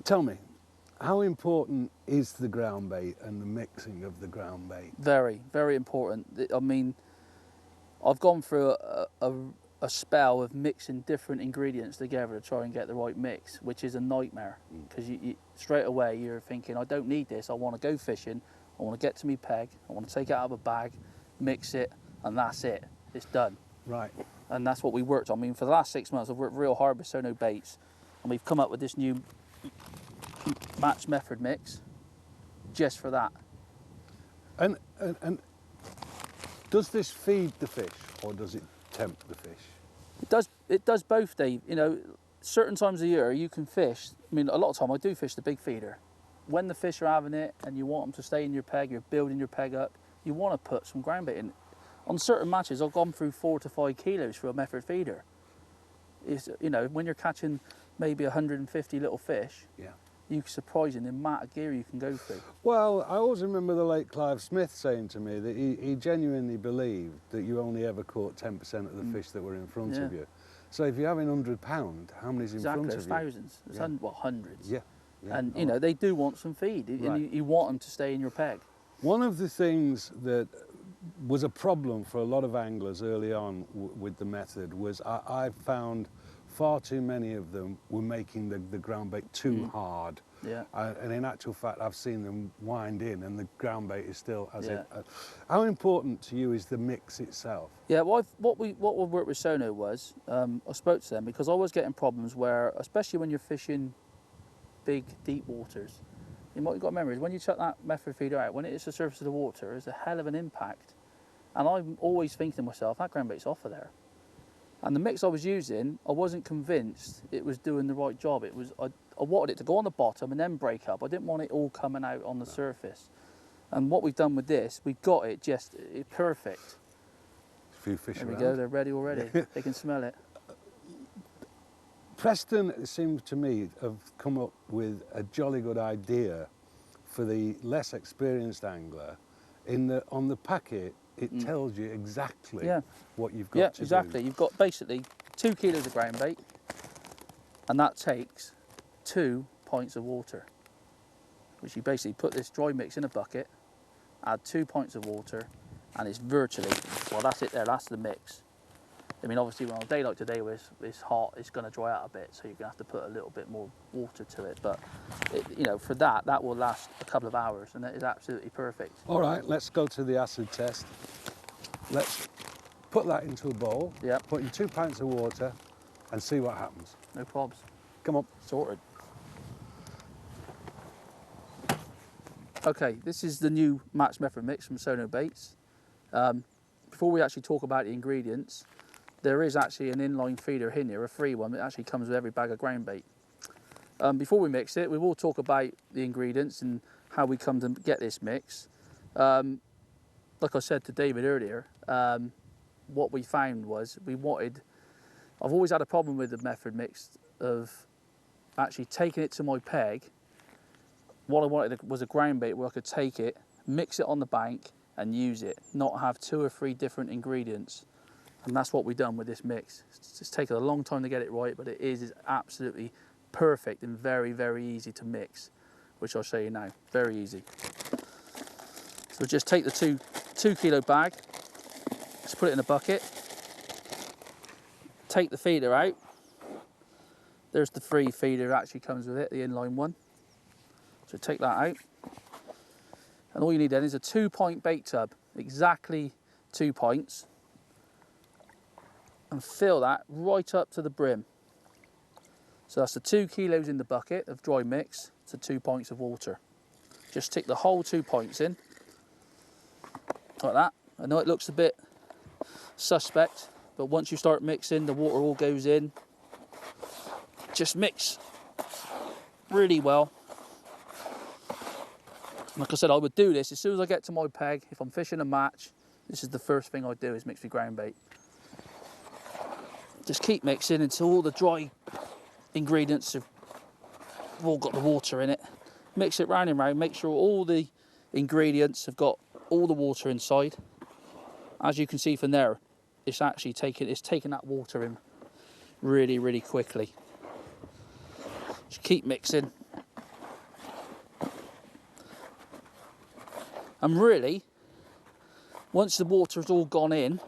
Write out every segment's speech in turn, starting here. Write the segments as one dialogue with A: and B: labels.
A: Tell me, how important is the ground bait and the mixing of the ground bait?
B: Very, very important. I mean, I've gone through a spell of mixing different ingredients together to try and get the right mix, which is a nightmare, because you straight away you're thinking, I don't need this, I want to go fishing, I want to get to me peg, I want to take it out of a bag, mix it, and that's it, it's done.
A: Right.
B: And that's what we worked on. I mean, for the last 6 months I've worked real hard with Sonubaits, and we've come up with this new match method mix just for that.
A: And does this feed the fish, or does it tempt the fish?
B: It does both, Dave. You know, certain times of year you can fish. I mean, a lot of time I do fish the big feeder. When the fish are having it and you want them to stay in your peg, you're building your peg up, you want to put some ground bait in. On certain matches I've gone through 4 to 5 kilos for a method feeder. It's, you know, when you're catching maybe 150 little fish,
A: yeah,
B: you're surprising the amount of gear you can go through.
A: Well, I always remember the late Clive Smith saying to me that he genuinely believed that you only ever caught 10% of the fish that were in front of you. So if you're having £100, how many's in front of you?
B: Exactly, thousands. It's well, hundreds.
A: Yeah.
B: And you know, they do want some feed, and you want them to stay in your peg.
A: One of the things that was a problem for a lot of anglers early on with the method was I found far too many of them were making the ground bait too hard.
B: Yeah.
A: And in actual fact, I've seen them wind in and the ground bait is still as it. How important to you is the mix itself?
B: Yeah, well, what we worked with Sono was, I spoke to them because I was getting problems where, especially when you're fishing big, deep waters, and what you've got to remember is when you chuck that method feeder out, when it hits the surface of the water, it's a hell of an impact. And I'm always thinking to myself, that ground bait's off of there. And the mix I was using, I wasn't convinced it was doing the right job. It was, I wanted it to go on the bottom and then break up. I didn't want it all coming out on the surface. And what we've done with this, we've got it just perfect.
A: A few fish
B: there
A: around.
B: we go, they're ready already. They can smell it.
A: Preston, it seems to me, have come up with a jolly good idea for the less experienced angler. On the packet, it tells you exactly what you've got to do.
B: Yeah, exactly. You've got basically 2 kilos of ground bait, and that takes 2 pints of water, which you basically put this dry mix in a bucket, add 2 pints of water, and it's virtually, well, that's it there, that's the mix. I mean, obviously, on a day like today where it's hot, it's going to dry out a bit, so you're going to have to put a little bit more water to it. But, you know, for that will last a couple of hours, and that is absolutely perfect. All
A: right, let's go to the acid test. Let's put that into a bowl, put in 2 pints of water, and see what happens.
B: No probs.
A: Come on.
B: Sorted. Okay, this is the new match method mix from Sonubaits. Before we actually talk about the ingredients, there is actually an inline feeder in here, a free one that actually comes with every bag of ground bait. Before we mix it, we will talk about the ingredients and how we come to get this mix. Like I said to David earlier, what we found was I've always had a problem with the method mix of actually taking it to my peg. What I wanted was a ground bait where I could take it, mix it on the bank and use it, not have 2 or 3 different ingredients. And that's what we've done with this mix. It's taken a long time to get it right, but it is absolutely perfect and very, very easy to mix, which I'll show you now. Very easy. So just take the 2 kilo bag, let's put it in a bucket, take the feeder out. There's the free feeder that actually comes with it, the inline one. So take that out. And all you need then is a 2 pint bait tub, exactly 2 pints. And fill that right up to the brim. So that's the 2 kilos in the bucket of dry mix to 2 pints of water. Just stick the whole 2 pints in, like that. I know it looks a bit suspect, but once you start mixing, the water all goes in. Just mix really well. Like I said, I would do this as soon as I get to my peg. If I'm fishing a match, this is the first thing I do, is mix my ground bait. Just keep mixing until all the dry ingredients have all got the water in it. Mix it round and round, make sure all the ingredients have got all the water inside. As you can see from there, it's actually taking that water in really, really quickly. Just keep mixing And really, once the water's all gone in,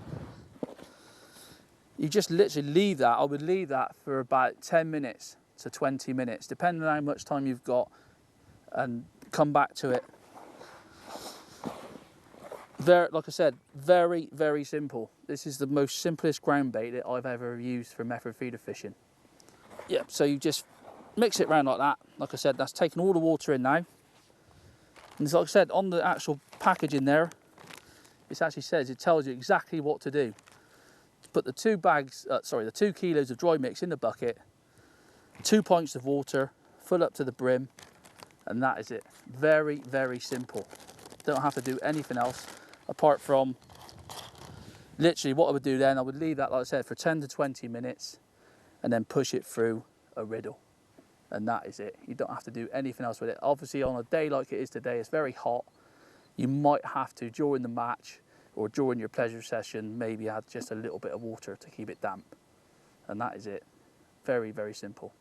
B: you just literally leave that. I would leave that for about 10 minutes to 20 minutes, depending on how much time you've got, and come back to it. Like I said, very, very simple. This is the most simplest ground bait that I've ever used for method feeder fishing. Yeah, so you just mix it around like that. Like I said, that's taking all the water in now. And like I said, on the actual packaging there, it actually says, it tells you exactly what to do. Put the 2 kilos of dry mix in the bucket, 2 pints of water, fill up to the brim, and that is it. Very, very simple. Don't have to do anything else apart from literally what I would do then. I would leave that, like I said, for 10 to 20 minutes and then push it through a riddle. And that is it. You don't have to do anything else with it. Obviously, on a day like it is today, it's very hot. You might have to, during the match or during your pleasure session, maybe add just a little bit of water to keep it damp. And that is it. Very, very simple.